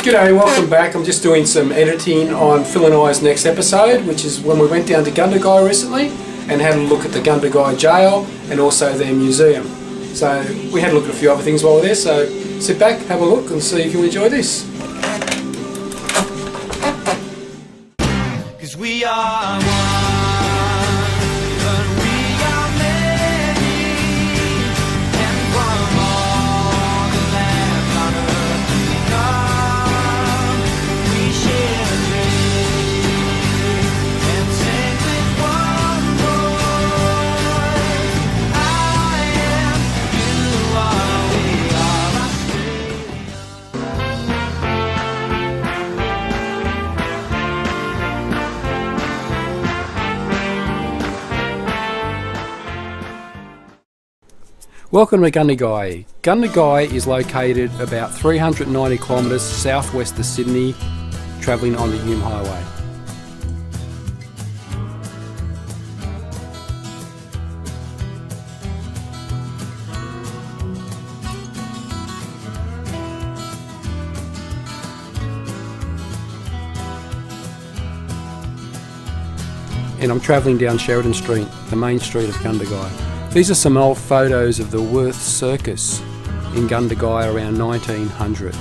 G'day, welcome back. I'm just doing some editing on Phil and I's next episode, which is when we went down to Gundagai recently and had a look at the Gundagai jail and also their museum. So we had a look at a few other things while we were there, so sit back, have a look and see if you enjoy this. 'Cause we are one, but we are many, and from all the lands on earth we come, we share a dream, and sing with one voice. I am, you are, we are Welcome to Gundagai. Gundagai is located about 390 kilometres southwest of Sydney, travelling on the Hume Highway. And I'm travelling down Sheridan Street, the main street of Gundagai. These are some old photos of the Worth Circus in Gundagai around 1900.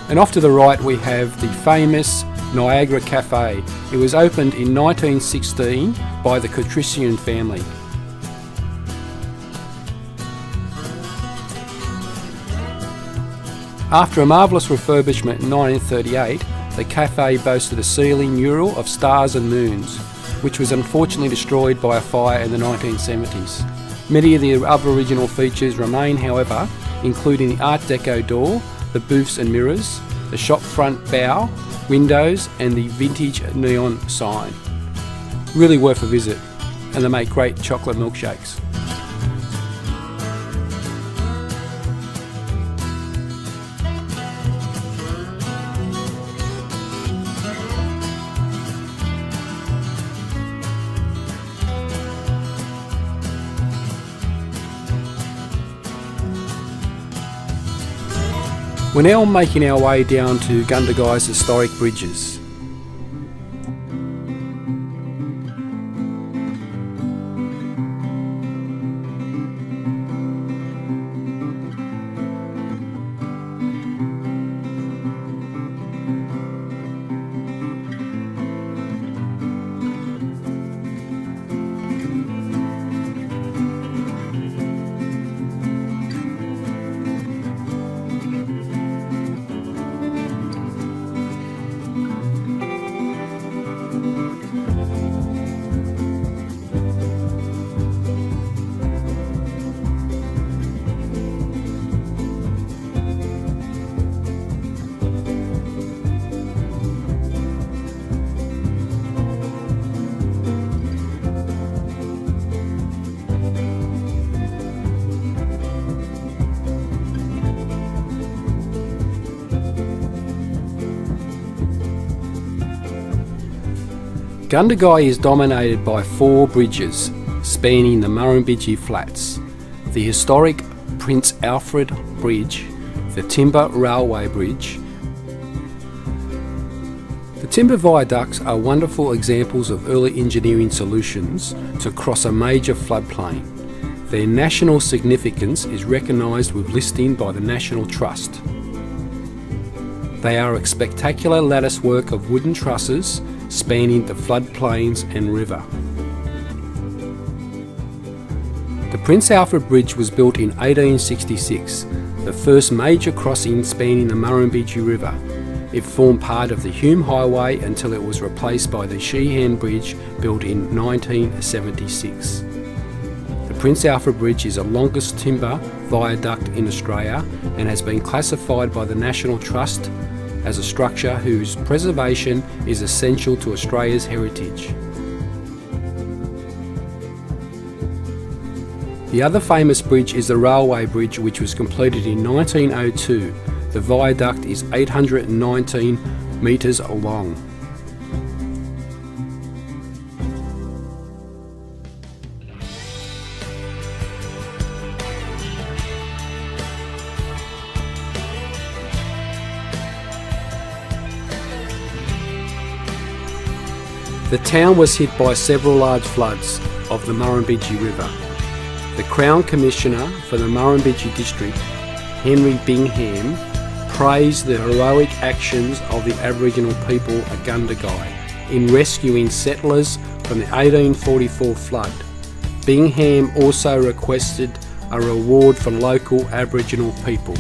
And off to the right we have the famous Niagara Cafe. It was opened in 1916 by the Patrician family. After a marvellous refurbishment in 1938, the cafe boasted a ceiling mural of stars and moons, which was unfortunately destroyed by a fire in the 1970s. Many of the other original features remain, however, including the Art Deco door, the booths and mirrors, the shop front bow, windows and the vintage neon sign. Really worth a visit, and they make great chocolate milkshakes. We're now making our way down to Gundagai's historic bridges. Gundagai is dominated by 4 bridges spanning the Murrumbidgee Flats: the historic Prince Alfred Bridge, the Timber Railway Bridge. The timber viaducts are wonderful examples of early engineering solutions to cross a major floodplain. Their national significance is recognised with listing by the National Trust. They are a spectacular lattice work of wooden trusses spanning the floodplains and river. The Prince Alfred Bridge was built in 1866, the first major crossing spanning the Murrumbidgee River. It formed part of the Hume Highway until it was replaced by the Sheehan Bridge built in 1976. The Prince Alfred Bridge is the longest timber viaduct in Australia and has been classified by the National Trust as a structure whose preservation is essential to Australia's heritage. The other famous bridge is the railway bridge, which was completed in 1902. The viaduct is 819 metres long. The town was hit by several large floods of the Murrumbidgee River. The Crown Commissioner for the Murrumbidgee District, Henry Bingham, praised the heroic actions of the Aboriginal people at Gundagai in rescuing settlers from the 1844 flood. Bingham also requested a reward for local Aboriginal people.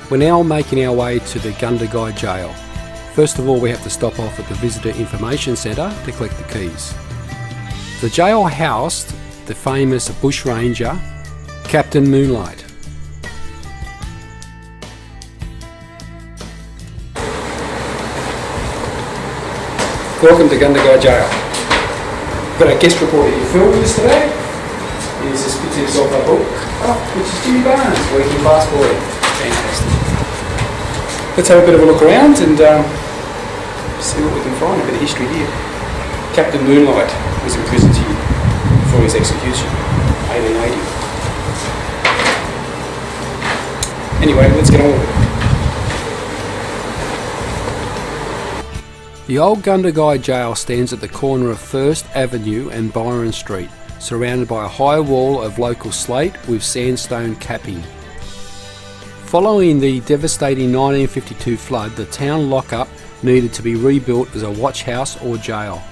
We're now making our way to the Gundagai jail. First of all, we have to stop off at the Visitor Information Centre to collect the keys. The jail housed the famous bushranger, Captain Moonlight. Welcome to Gundagai jail. We've got a guest reporter here, Phil, with us today. He's just picked himself up a book, which is Jimmy Barnes, working fast boy. Fantastic. Let's have a bit of a look around and see what we can find. A bit of history here. Captain Moonlight was imprisoned here before his execution, 1880. Anyway, let's get on with it. The old Gundagai jail stands at the corner of 1st Avenue and Byron Street, surrounded by a high wall of local slate with sandstone capping. Following the devastating 1952 flood, the town lockup needed to be rebuilt as a watch house or jail.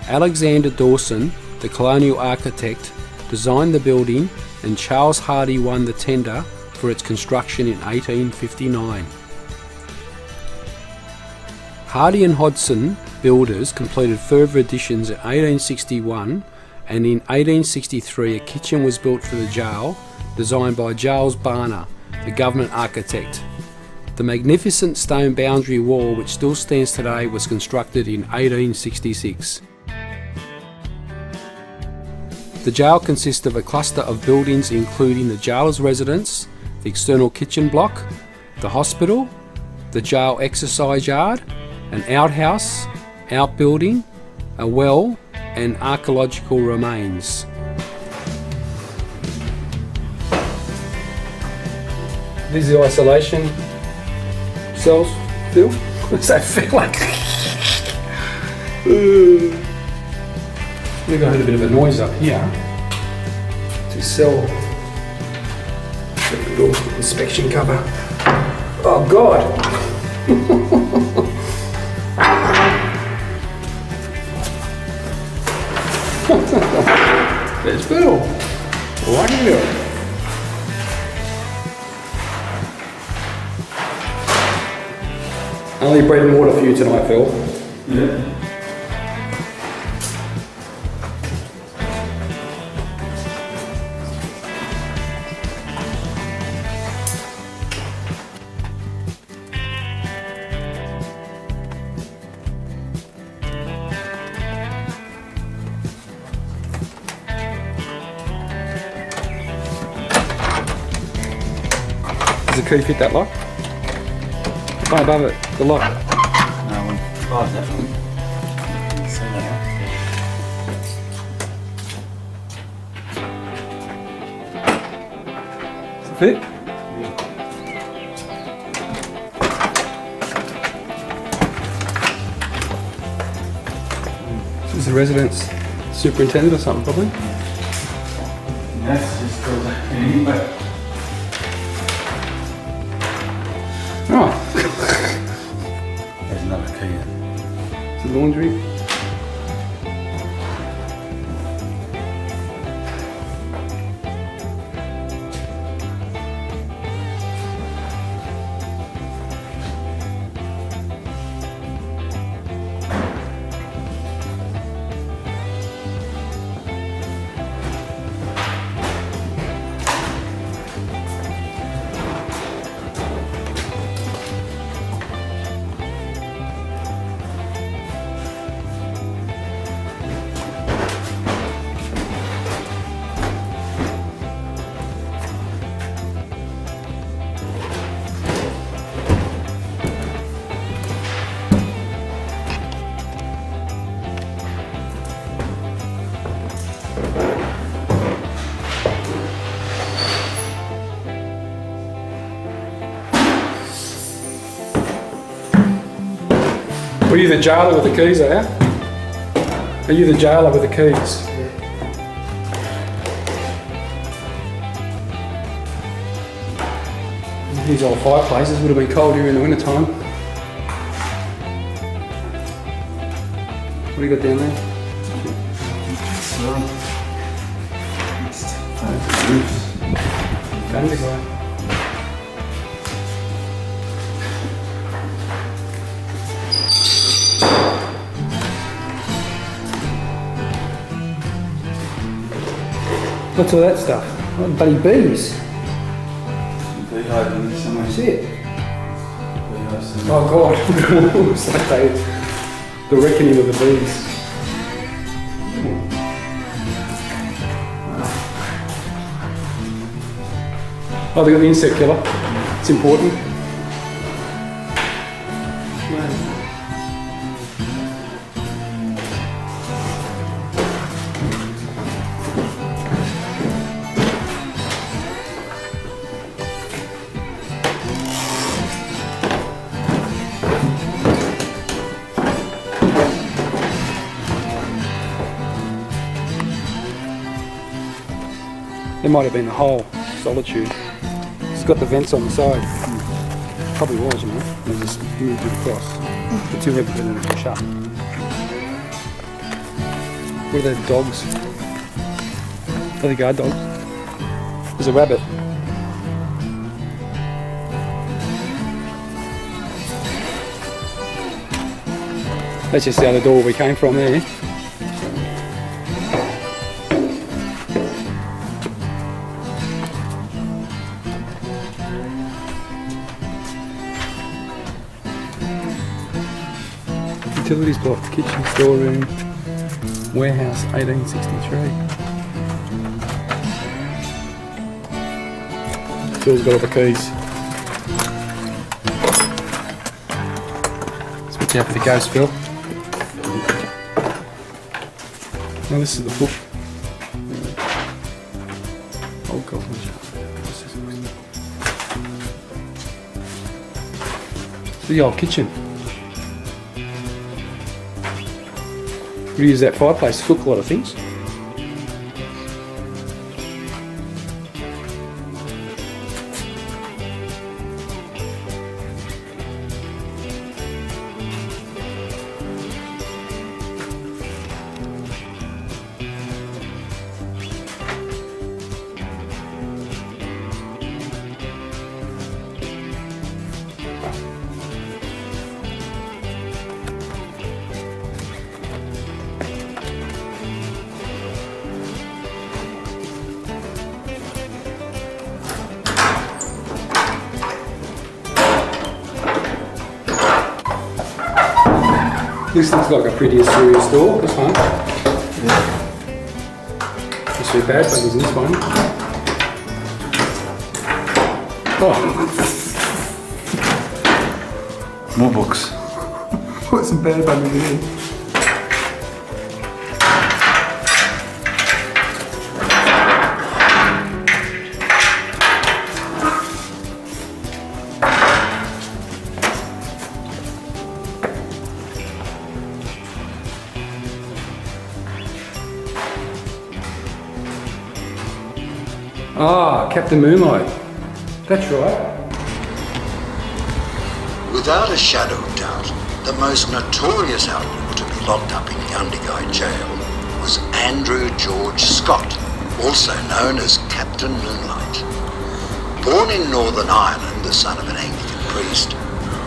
Alexander Dawson, the colonial architect, designed the building, and Charles Hardy won the tender for its construction in 1859. Hardy and Hodson builders completed further additions in 1861, and in 1863 a kitchen was built for the jail, designed by Giles Barner, the government architect. The magnificent stone boundary wall, which still stands today, was constructed in 1866. The jail consists of a cluster of buildings including the jailer's residence, the external kitchen block, the hospital, the jail exercise yard, an outhouse, outbuilding, a well, and archaeological remains. These are the isolation cells, Phil. What's that feel like? We've got a bit of a noise up here. To cell. The little inspection cover. Oh God! There's Phil. Lucky Phil. Only bread and water for you tonight, Phil. Yeah. Does the key fit that lock? Right above it, the lock. Oh, definitely. See that Does it fit? Is the residence superintendent or something, probably? That's just goes anyway. Oh, There's another key in. it's the laundry. Were you the jailer with the keys, are you? Are you the jailer with the keys? These old fireplaces would have been cold here in the winter time. What do you got down there? Gundagai. What's all that stuff? Oh, bloody bees. Beehive in there somewhere. That's it. Beehive somewhere. Oh God. It's like the reckoning of the bees. Oh, they got the insect killer. It's important. It might have been the whole solitude. It's got the vents on the side. Probably was, you know. They just moved it across. The two have been shut. What are they, dogs? Are they guard dogs? There's a rabbit. That's just the other door we came from there. Utilities block, kitchen, storeroom, warehouse, 1863. Phil's got all the keys. Switch out for the ghost, Phil. Oh, this is the book. Old Goblin Shop. The old kitchen. We use that fireplace to cook a lot of things. This looks like a pretty serious door, this one. It's too bad, but isn't this one? Oh. More books. Put some bad bugs in here. Ah, Captain Moonlight. That's right. Without a shadow of doubt, the most notorious outlaw to be locked up in Gundagai jail was Andrew George Scott, also known as Captain Moonlight. Born in Northern Ireland, the son of an Anglican priest,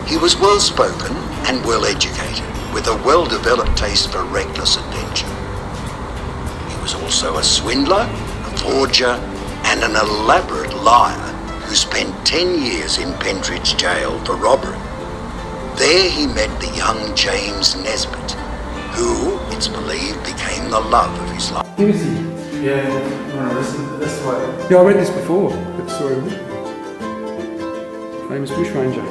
he was well-spoken and well-educated, with a well-developed taste for reckless adventure. He was also a swindler, a forger, and an elaborate liar who spent 10 years in Pentridge jail for robbery. There he met the young James Nesbitt, who, it's believed, became the love of his life. Who is he? Yeah, no, this way. Yeah, I read this before. That's story of it. Famous bushranger.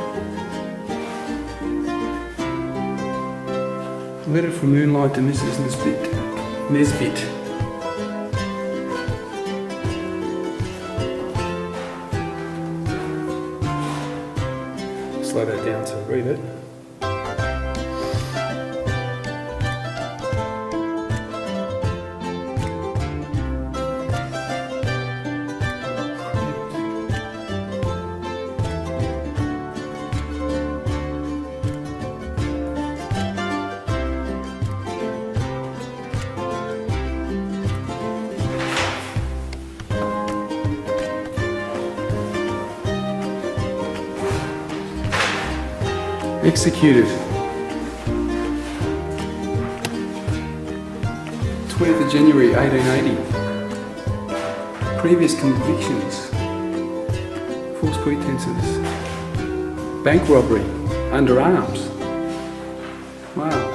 Letter from Moonlight to Mrs. Nesbitt. Slow that down to read it. Executed 12th of January 1880. Previous convictions, false pretenses, bank robbery, under arms. Wow.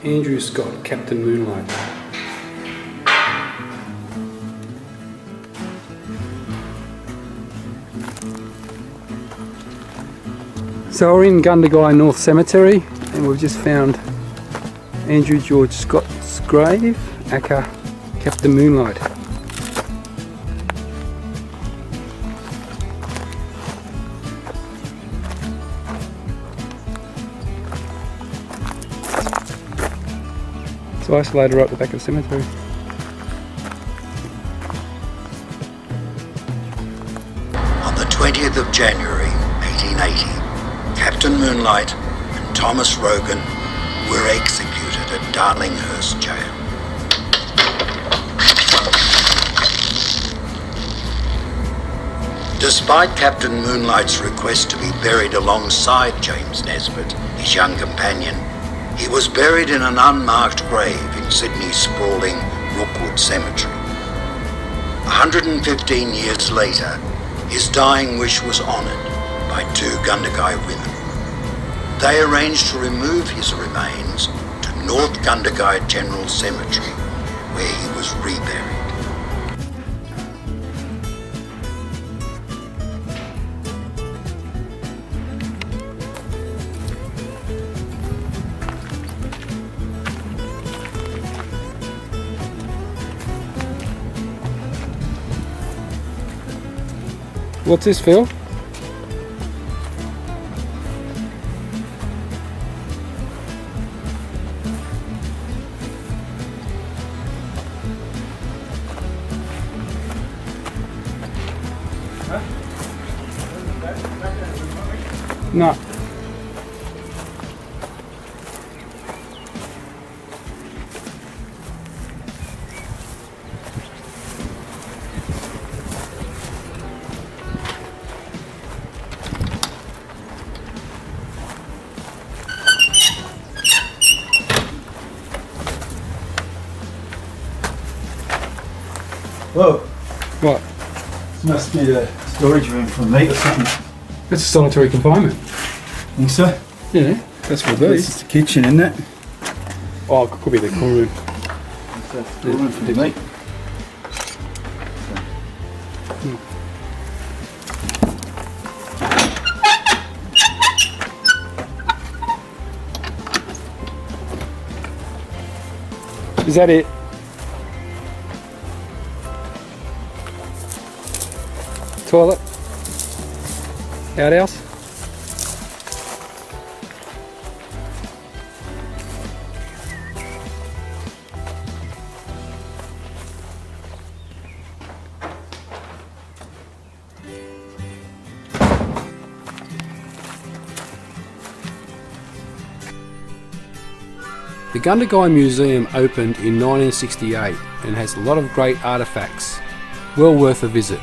Andrew Scott, Captain Moonlight. So we're in Gundagai North Cemetery and we've just found Andrew George Scott's grave, aka Captain Moonlight. It's isolated right at the back of the cemetery. On the 20th of January 1880, Captain Moonlight and Thomas Rogan were executed at Darlinghurst Jail. Despite Captain Moonlight's request to be buried alongside James Nesbitt, his young companion, he was buried in an unmarked grave in Sydney's sprawling Rookwood Cemetery. 115 years later, his dying wish was honoured by two Gundagai women. They arranged to remove his remains to North Gundagai General Cemetery, where he was reburied. What's this, Phil? No. Whoa, What? this must be a storage room for meat or something. That's a solitary confinement. Think so? Yeah, that's what it This is. is the kitchen, isn't it? Oh, it could be the cool room. It's a room for the meat. Is that it? Toilet? Outhouse? The Gundagai Museum opened in 1968 and has a lot of great artefacts. Well worth a visit.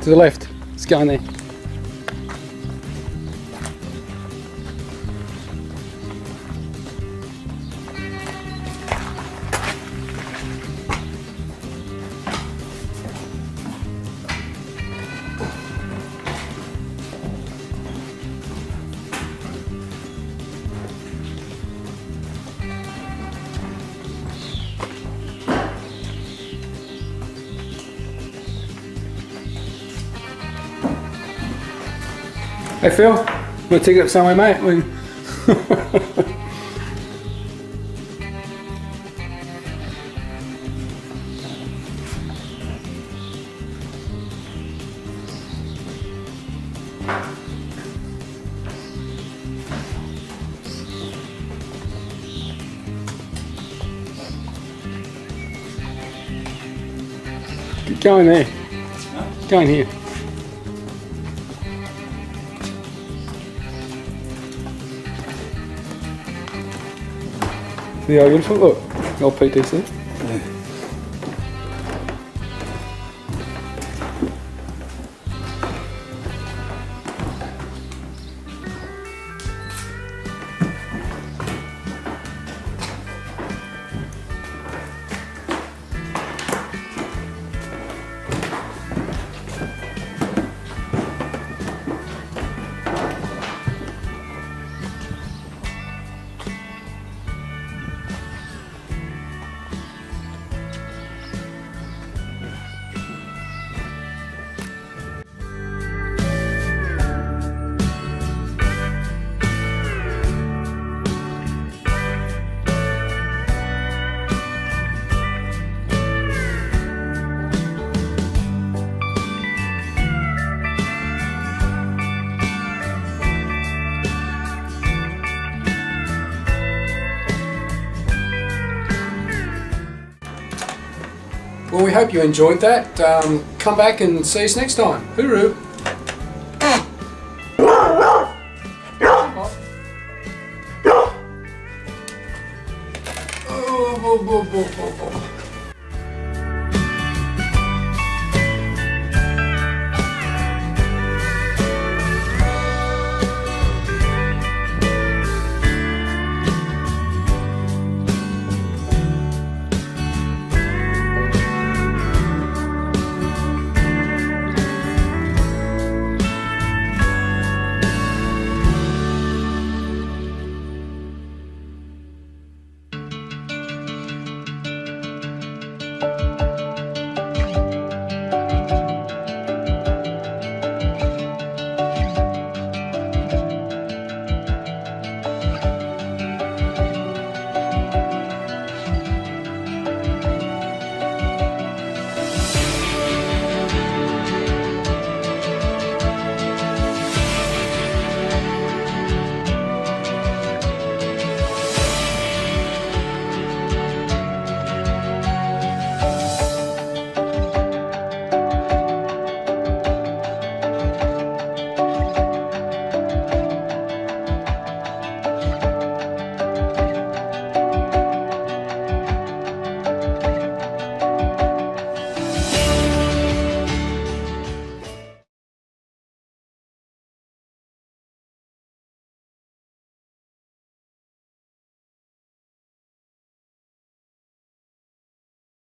To the left. Let's go in there. Hey Phil, want to take it up somewhere, mate? Go in there. Go in here. See how beautiful? Look, old PTC. Well, we hope you enjoyed that. Come back and see us next time. Hooroo! Oh,